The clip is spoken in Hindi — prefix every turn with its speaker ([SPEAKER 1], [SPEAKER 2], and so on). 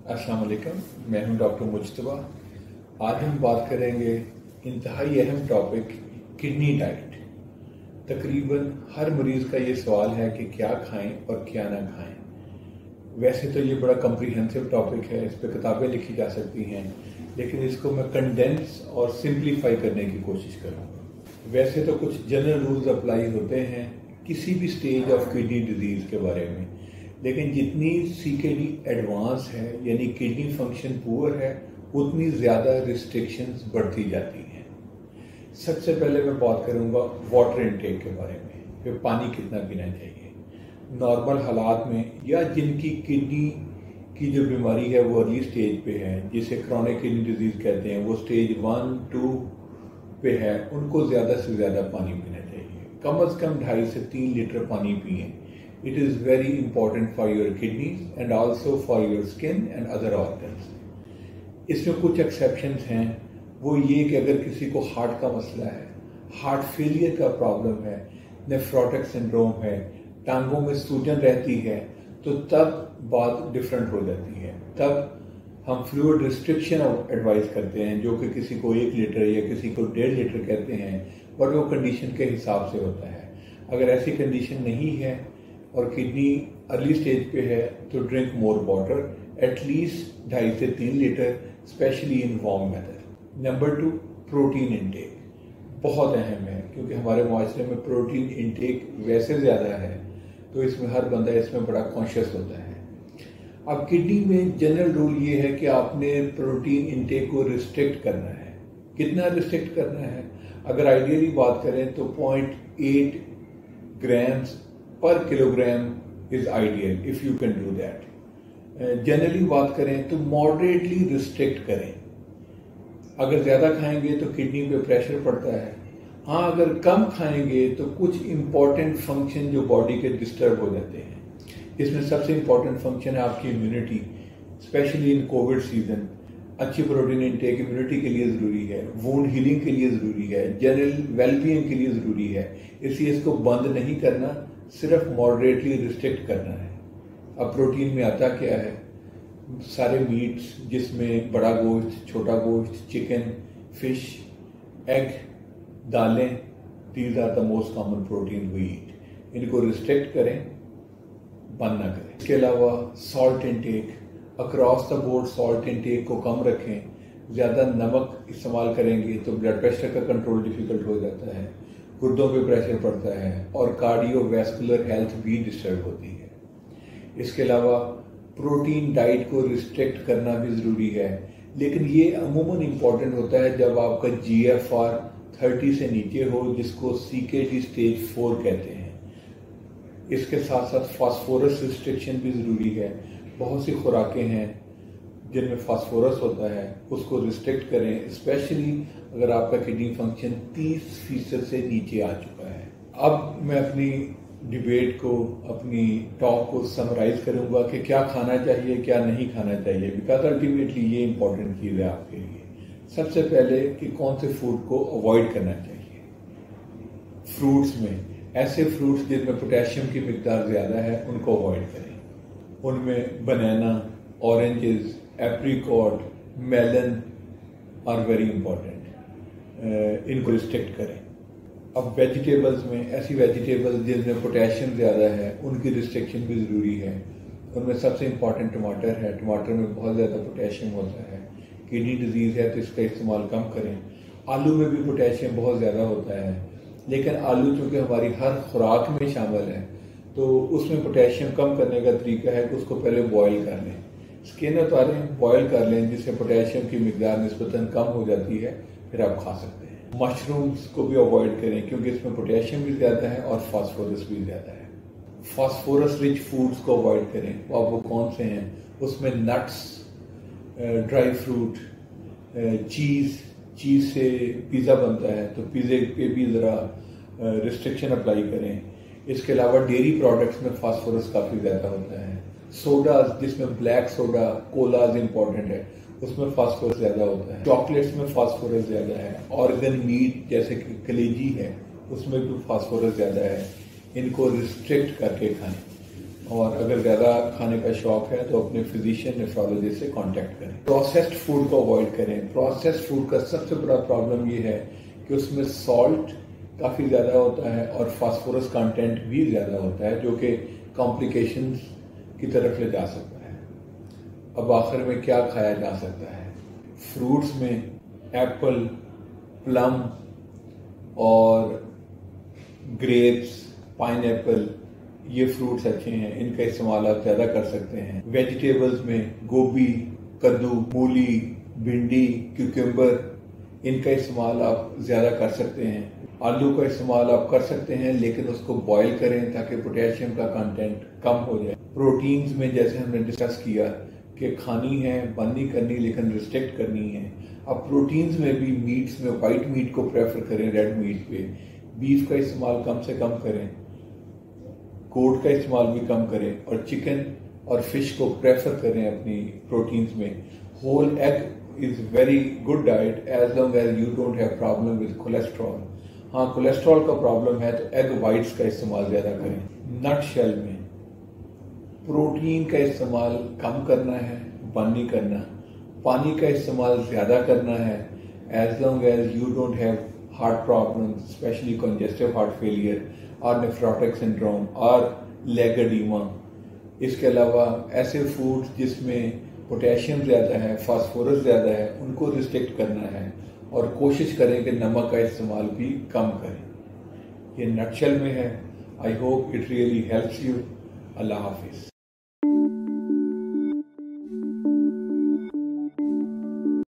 [SPEAKER 1] अस्सलाम वालेकुम, मैं हूं डॉक्टर मुज्तबा। आज हम बात करेंगे इंतहाई अहम टॉपिक किडनी डाइट। तकरीबन हर मरीज़ का ये सवाल है कि क्या खाएं और क्या ना खाएं। वैसे तो ये बड़ा कम्प्रीहेंसिव टॉपिक है, इस पर किताबें लिखी जा सकती हैं, लेकिन इसको मैं कंडेंस और सिंप्लीफाई करने की कोशिश करूँगा। वैसे तो कुछ जनरल रूल्स अप्लाई होते हैं किसी भी स्टेज ऑफ किडनी डिजीज़ के बारे में, लेकिन जितनी सीकेडी एडवांस है यानी किडनी फंक्शन पुअर है, उतनी ज़्यादा रिस्ट्रिक्शंस बढ़ती जाती हैं। सबसे पहले मैं बात करूंगा वाटर इनटेक के बारे में, फिर पानी कितना पीना चाहिए। नॉर्मल हालात में या जिनकी किडनी की जो बीमारी है वो अर्ली स्टेज पे है, जिसे क्रॉनिक किडनी डिजीज़ कहते हैं, वो स्टेज 1-2 पे है, उनको ज़्यादा से ज़्यादा पानी पीना चाहिए। कम से कम 2.5 से 3 लीटर पानी पिएं। It is very important for your kidneys and also for your skin and other organs. इसमें कुछ एक्सेप्शंस हैं, वो ये कि अगर किसी को हार्ट का मसला है, हार्ट फेलियर का प्रॉब्लम है, नेफ्रोटिक सिंड्रोम है, टांगों में सूजन रहती है, तो तब बात डिफरेंट हो जाती है। तब हम फ्लूइड रिस्ट्रिक्शन एडवाइस करते हैं, जो कि किसी को 1 लीटर या किसी को 1.5 लीटर कहते हैं, बट वो कंडीशन के हिसाब से होता है। अगर ऐसी कंडीशन नहीं है और किडनी अर्ली स्टेज पे है तो ड्रिंक मोर वाटर, एटलीस्ट 2.5 से 3 litre, specially in warm weather. Number 2, protein intake बहुत अहम है, क्योंकि हमारे माशरे में प्रोटीन इनटेक वैसे ज़्यादा है, तो इसमें हर बंदा इसमें बड़ा कॉन्शियस होता है। अब किडनी में जनरल रूल ये है कि आपने प्रोटीन इनटेक को रिस्ट्रिक्ट करना है। कितना रिस्ट्रिक्ट करना है? अगर आइडियली बात करें तो 0.8 ग्राम्स पर kilogram is ideal if you can do that. Generally बात करें तो मॉडरेटली रिस्ट्रिक्ट करें। अगर ज़्यादा खाएंगे तो किडनी पे प्रेशर पड़ता है। हाँ, अगर कम खाएंगे तो कुछ इम्पॉर्टेंट फंक्शन जो बॉडी के डिस्टर्ब हो जाते हैं। इसमें सबसे इम्पॉर्टेंट फंक्शन है आपकी immunity, specially in Covid season. अच्छी प्रोटीन इनटेक इम्यूनिटी के लिए ज़रूरी है, वुंड हीलिंग के लिए ज़रूरी है, जनरल वेलबीइंग के लिए ज़रूरी है। इसलिए इसको बंद नहीं करना, सिर्फ मॉडरेटली रिस्ट्रिक्ट करना है। अब प्रोटीन में आता क्या है? सारे मीट्स, जिसमें बड़ा गोश्त, छोटा गोश्त, चिकन, फिश, एग, दालें, these are the most common protein we eat. इनको रिस्ट्रिक्ट करें, बंद ना करें। इसके अलावा salt intake, across the board salt intake को कम रखें। ज़्यादा नमक इस्तेमाल करेंगे तो ब्लड प्रेशर का कंट्रोल डिफिकल्ट हो जाता है, गुर्दों पे प्रेशर पड़ता है और कार्डियोवैस्कुलर हेल्थ भी डिस्टर्ब होती है। इसके अलावा प्रोटीन डाइट को रिस्ट्रिक्ट करना भी ज़रूरी है, लेकिन ये अमूमन इम्पॉर्टेंट होता है जब आपका GFR 30 से नीचे हो, जिसको CKD स्टेज 4 कहते हैं। इसके साथ साथ फास्फोरस रिस्ट्रिक्शन भी ज़रूरी है। बहुत सी खुराकें हैं जिनमें फास्फोरस होता है, उसको रिस्ट्रिक्ट करें, स्पेशली अगर आपका किडनी फंक्शन 30% से नीचे आ चुका है। अब मैं अपनी डिबेट को, अपनी टॉक को समराइज करूंगा कि क्या खाना चाहिए, क्या नहीं खाना चाहिए, बिकॉज अल्टीमेटली ये इंपॉर्टेंट चीज़ है आपके लिए। सबसे पहले कि कौन से फूड को अवॉइड करना चाहिए। फ्रूट्स में ऐसे फ्रूट्स जिनमें पोटेशियम की मिकदार ज़्यादा है, उनको अवॉइड करें। उनमें banana, oranges, apricot, melon are very important. इनको रिस्ट्रिक्ट करें। अब वेजिटेबल्स में ऐसी वेजिटेबल्स जिनमें पोटेशियम ज़्यादा है, उनकी रिस्ट्रिक्शन भी ज़रूरी है। उनमें सबसे इम्पॉर्टेंट टमाटर है। टमाटर में बहुत ज़्यादा पोटेशियम होता है। किडनी डिजीज़ है तो इसका इस्तेमाल कम करें। आलू में भी पोटेशियम बहुत ज़्यादा होता है, लेकिन आलू चूँकि हमारी हर खुराक में शामिल है, तो उसमें पोटेशियम कम करने का तरीका है कि उसको पहले बॉयल कर लें, स्किन उतारें, बॉयल कर लें, जिससे पोटेशियम की मिकदार निस्बतन कम हो जाती है, फिर आप खा सकते हैं। मशरूम्स को भी अवॉइड करें, क्योंकि इसमें पोटेशियम भी ज़्यादा है और फास्फोरस भी ज़्यादा है। फास्फोरस रिच फूड्स को अवॉइड करें। वो कौन से हैं? उसमें नट्स, ड्राई फ्रूट, चीज़ से पिज़्ज़ा बनता है, तो पिज़्ज़े पे भी ज़रा रिस्ट्रिक्शन अप्लाई करें। इसके अलावा डेयरी प्रोडक्ट्स में फास्फोरस काफ़ी ज़्यादा होता है। सोडाज, जिसमें ब्लैक सोडा, कोलाज इंपॉर्टेंट है, उसमें फास्फोरस ज़्यादा होता है। चॉकलेट्स में फास्फोरस ज़्यादा है। ऑर्गन मीट जैसे कि कलेजी है, उसमें भी फास्फोरस ज़्यादा है। इनको रिस्ट्रिक्ट करके खाएं। और अगर ज़्यादा खाने का शौक है तो अपने फिजिशियन नेफ्रोलॉजिस्ट से कांटेक्ट करें। प्रोसेस्ड फूड को अवॉइड करें। प्रोसेस्ड फूड का सबसे बड़ा प्रॉब्लम ये है कि उसमें सॉल्ट काफ़ी ज़्यादा होता है और फास्फोरस कंटेंट भी ज़्यादा होता है, जो कि कॉम्प्लिकेशंस की तरफ ले जा सकता है। अब आखिर में क्या खाया जा सकता है? फ्रूट्स में एप्पल, प्लम और ग्रेप्स, पाइनएप्पल, ये फ्रूट्स अच्छे हैं, इनका इस्तेमाल आप ज़्यादा कर सकते हैं। वेजिटेबल्स में गोभी, कद्दू, मूली, भिंडी, क्यूकम्बर, इनका इस्तेमाल आप ज़्यादा कर सकते हैं। आलू का इस्तेमाल आप कर सकते हैं, लेकिन उसको बॉईल करें ताकि पोटेशियम का कंटेंट कम हो जाए। प्रोटीन्स में जैसे हमने डिस्कस किया कि खानी है, बंद नहीं करनी, लेकिन रिस्ट्रिक्ट करनी है। अब प्रोटीन्स में भी मीट्स में वाइट मीट को प्रेफर करें रेड मीट पे, बीफ का इस्तेमाल कम से कम करें, गोट का इस्तेमाल भी कम करें और चिकन और फिश को प्रेफर करें अपनी प्रोटीन्स में। Whole egg is very good diet as long as you don't have problem with cholesterol. हाँ, कोलेस्ट्रॉल का प्रॉब्लम है तो एग वाइट्स का इस्तेमाल ज़्यादा करें। नट शेल में प्रोटीन का इस्तेमाल कम करना है, बंद नहीं करना। पानी का इस्तेमाल ज़्यादा करना है as long as you don't have heart problem, specially congestive heart failure और नेफ्रोटिक सिंड्रोम और लेग एडीमा। इसके अलावा ऐसे फूड्स जिसमें पोटेशियम ज़्यादा है, फास्फोरस ज़्यादा है, उनको रिस्ट्रिक्ट करना है और कोशिश करें कि नमक का इस्तेमाल भी कम करें। ये नटशेल में है। I hope it really helps you. अल्लाह हाफिज़।